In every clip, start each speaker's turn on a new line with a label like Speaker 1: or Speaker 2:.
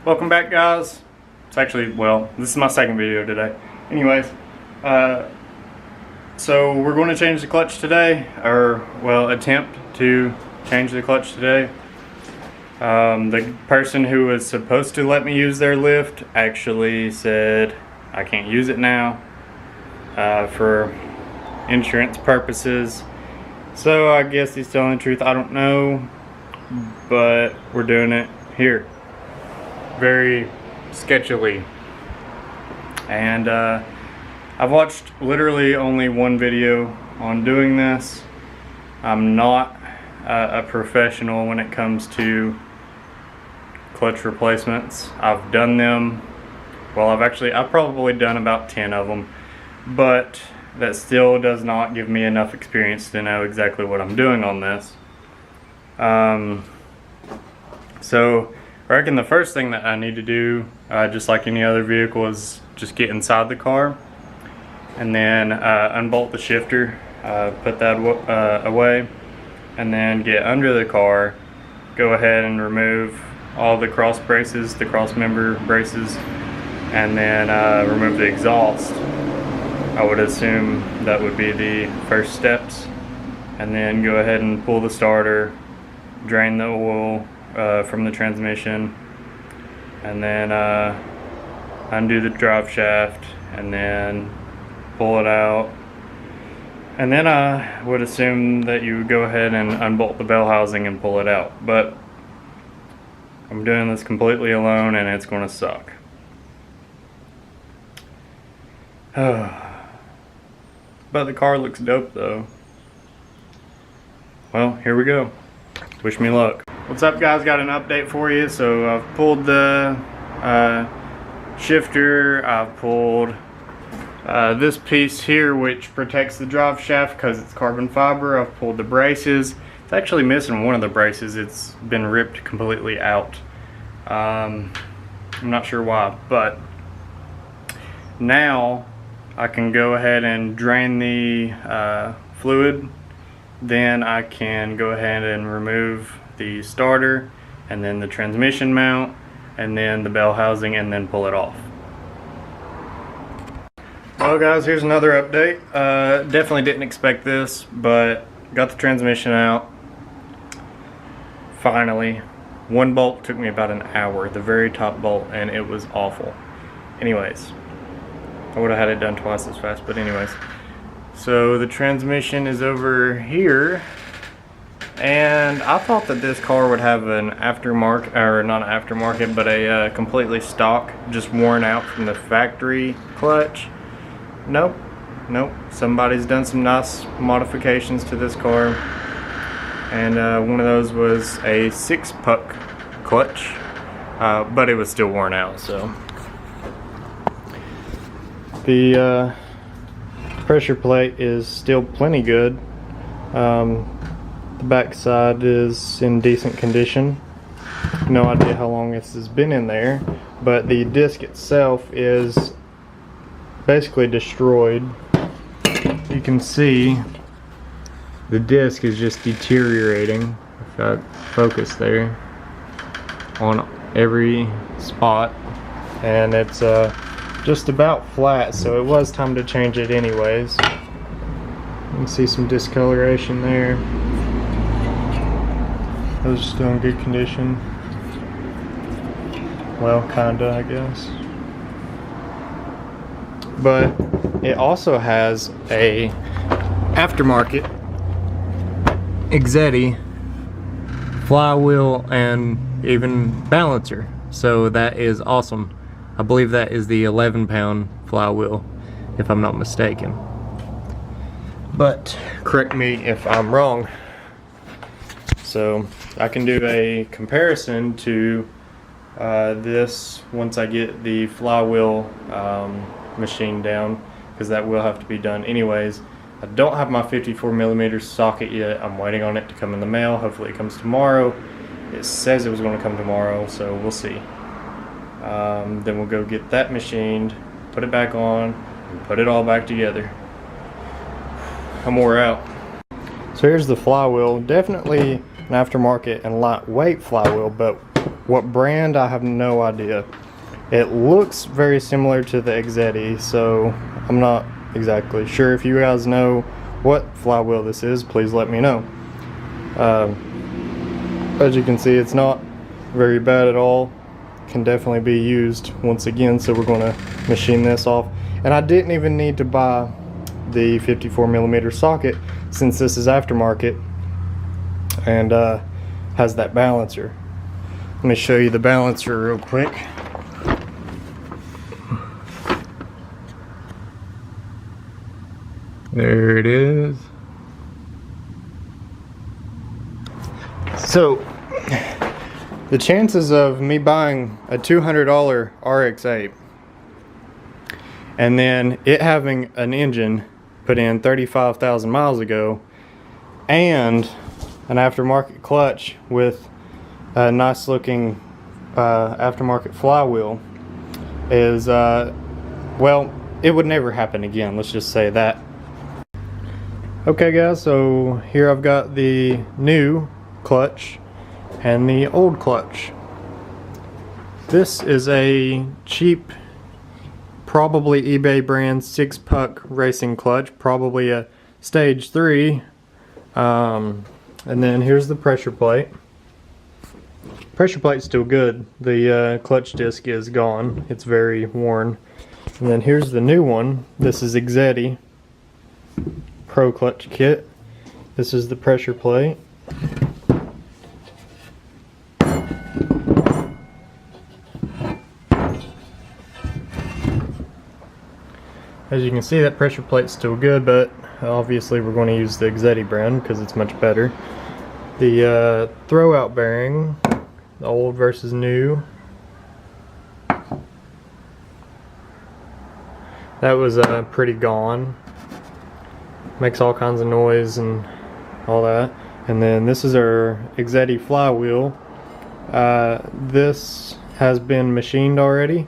Speaker 1: Welcome back, guys. It's actually, well, this is my second video today. Anyways, so we're going to change the clutch today, or, well, attempt to change the clutch today. The person who was supposed to let me use their lift actually said I can't use it now for insurance purposes. So I guess he's telling the truth. I don't know, but we're doing it here. Very sketchily. And I've watched literally only one video on doing this. I'm not a professional when it comes to clutch replacements. I've done them. Well, I've probably done about 10 of them, but that still does not give me enough experience to know exactly what I'm doing on this. So I reckon the first thing that I need to do, just like any other vehicle, is just get inside the car and then unbolt the shifter, put that away, and then get under the car, go ahead and remove all the cross braces, the cross member braces, and then remove the exhaust. I would assume that would be the first steps, and then go ahead and pull the starter, drain the oil from the transmission, and then undo the drive shaft, and then pull it out. And then I would assume that you would go ahead and unbolt the bell housing and pull it out, but I'm doing this completely alone and it's going to suck. But the car looks dope though. Well, here we go. Wish me luck. What's up, guys? Got an update for you. So I've pulled the shifter. I've pulled this piece here, which protects the drive shaft because it's carbon fiber. I've pulled the braces. It's actually missing one of the braces. It's been ripped completely out. I'm not sure why, but now I can go ahead and drain the fluid. Then I can go ahead and remove the starter, and then the transmission mount, and then the bell housing, and then pull it off. Well, guys, here's another update. Definitely didn't expect this, but got the transmission out. Finally. One bolt took me about an hour, the very top bolt, and it was awful. Anyways, I would have had it done twice as fast, but anyways. So the transmission is over here, and I thought that this car would have an aftermarket, or not an aftermarket, but a completely stock, just worn out from the factory clutch. Nope, somebody's done some nice modifications to this car, and one of those was a 6-puck clutch, but it was still worn out. So the pressure plate is still plenty good. The back side is in decent condition. No idea how long this has been in there, but the disc itself is basically destroyed. You can see the disc is just deteriorating. If I focus there on every spot, and it's just about flat, so it was time to change it anyways. You can see some discoloration there. Those are still in good condition. Well, kinda, I guess. But it also has a aftermarket Hgets flywheel and even balancer, so that is awesome. I believe that is the 11-pound flywheel, if I'm not mistaken. But correct me if I'm wrong. So I can do a comparison to this once I get the flywheel machine down, because that will have to be done anyways. I don't have my 54mm socket yet. I'm waiting on it to come in the mail. Hopefully it comes tomorrow. It says it was going to come tomorrow, so we'll see. Then we'll go get that machined, put it back on, and put it all back together. I'm wore out. So here's the flywheel. Definitely an aftermarket and lightweight flywheel, but What brand, I have no idea. It looks very similar to the Hgets, so I'm not exactly sure. If you guys know what flywheel this is, please let me know. As you can see, it's not very bad at all. Can definitely be used once again, so we're going to machine this off. And I didn't even need to buy the 54mm socket, since this is aftermarket and has that balancer. Let me show you the balancer real quick. There it is. So the chances of me buying a $200 RX8 and then it having an engine put in 35,000 miles ago and an aftermarket clutch with a nice looking aftermarket flywheel is well, it would never happen again, let's just say that. Okay guys, so here I've got the new clutch and the old clutch. This is a cheap, probably eBay brand 6-puck racing clutch, probably a stage 3. And then here's the pressure plate. Pressure plate's still good. The clutch disc is gone. It's very worn. And then here's the new one. This is Hgets Pro Clutch Kit. This is the pressure plate. As you can see, that pressure plate's still good, but obviously we're going to use the Hgets brand because it's much better. The throwout bearing, the old versus new. That was pretty gone. Makes all kinds of noise and all that. And then this is our Hgets flywheel. This has been machined already,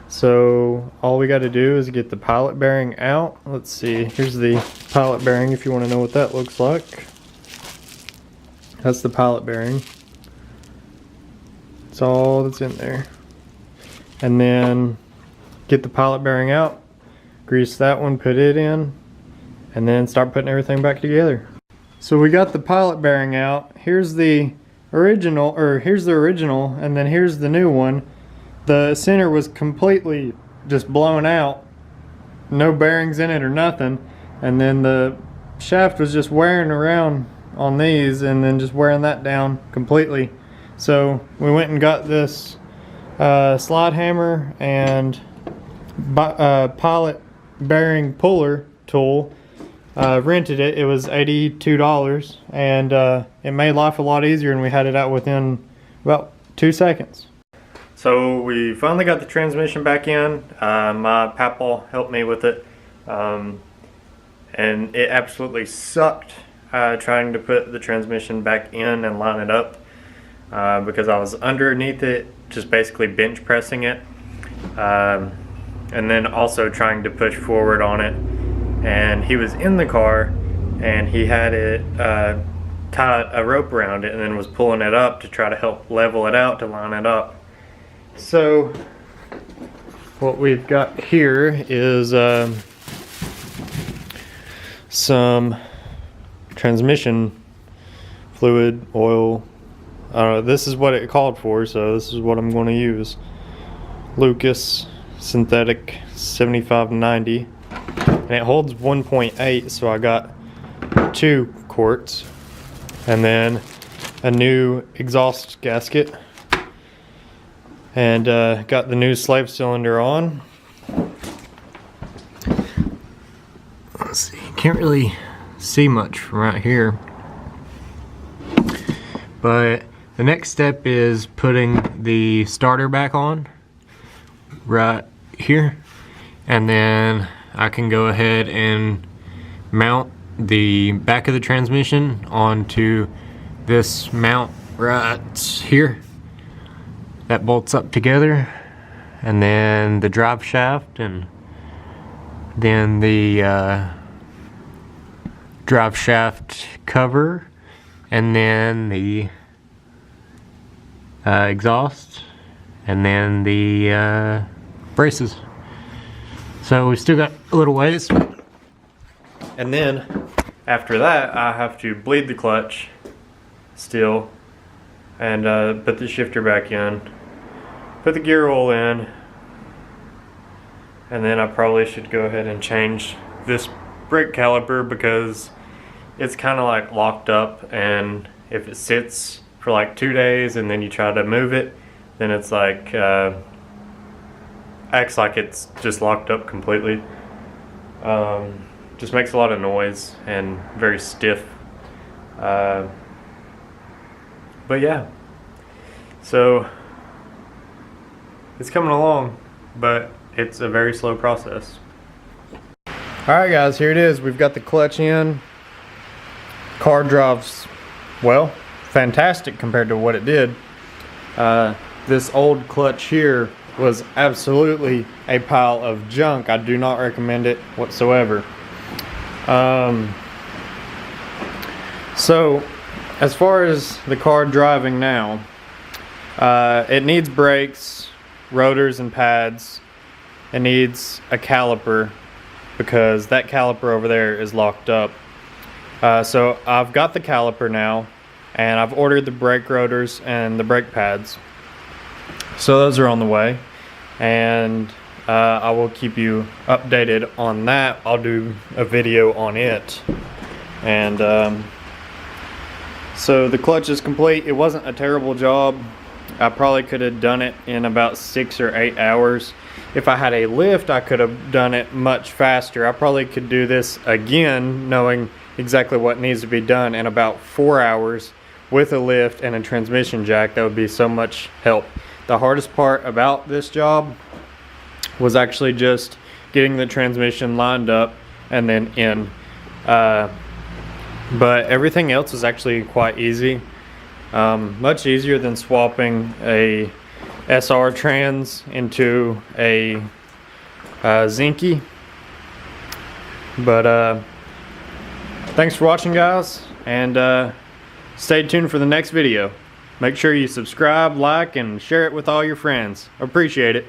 Speaker 1: so all we got to do is get the pilot bearing out. Let's see, here's the pilot bearing if you want to know what that looks like. That's the pilot bearing. That's all that's in there. And then get the pilot bearing out, grease that one, put it in, and then start putting everything back together. So we got the pilot bearing out. Here's the original, and then here's the new one. The center was completely just blown out, no bearings in it or nothing, and then the shaft was just wearing around on these and then just wearing that down completely. So we went and got this slide hammer and pilot bearing puller tool. Rented it. It was $82, and it made life a lot easier, and we had it out within about 2 seconds. So we finally got the transmission back in. My papa helped me with it, and it absolutely sucked trying to put the transmission back in and line it up because I was underneath it, just basically bench pressing it, and then also trying to push forward on it. And he was in the car and he had it tied a rope around it and then was pulling it up to try to help level it out to line it up. So what we've got here is some transmission fluid, oil. This is what it called for, so this is what I'm going to use. Lucas synthetic 7590. And it holds 1.8, so I got 2 quarts. And then a new exhaust gasket. And got the new slave cylinder on. Let's see, can't really see much from right here. But the next step is putting the starter back on right here. And then I can go ahead and mount the back of the transmission onto this mount right here. That bolts up together, and then the drive shaft, and then the drive shaft cover, and then the
Speaker 2: exhaust, and then the braces. So we still got a little ways.
Speaker 1: And then after that, I have to bleed the clutch still and put the shifter back in, put the gear oil in, and then I probably should go ahead and change this brake caliper because it's kind of like locked up, and if it sits for like 2 days and then you try to move it, then it's like acts like it's just locked up completely. Just makes a lot of noise and very stiff. But yeah, so it's coming along, but it's a very slow process. Alright guys, here it is. We've got the clutch in. Car drives, well, fantastic compared to what it did. This old clutch here was absolutely a pile of junk. I do not recommend it whatsoever. So as far as the car driving now, it needs brakes, rotors and pads. It needs a caliper because that caliper over there is locked up. So I've got the caliper now, and I've ordered the brake rotors and the brake pads. So those are on the way, and I will keep you updated on that. I'll do a video on it. And so the clutch is complete. It wasn't a terrible job. I probably could have done it in about 6 or 8 hours. If I had a lift, I could have done it much faster. I probably could do this again, knowing exactly what needs to be done, in about 4 hours with a lift and a transmission jack. That would be so much help. The hardest part about this job was actually just getting the transmission lined up and then in. But everything else is actually quite easy. Much easier than swapping a SR trans into a Zinky. But thanks for watching guys, and stay tuned for the next video. Make sure you subscribe, like, and share it with all your friends. Appreciate it.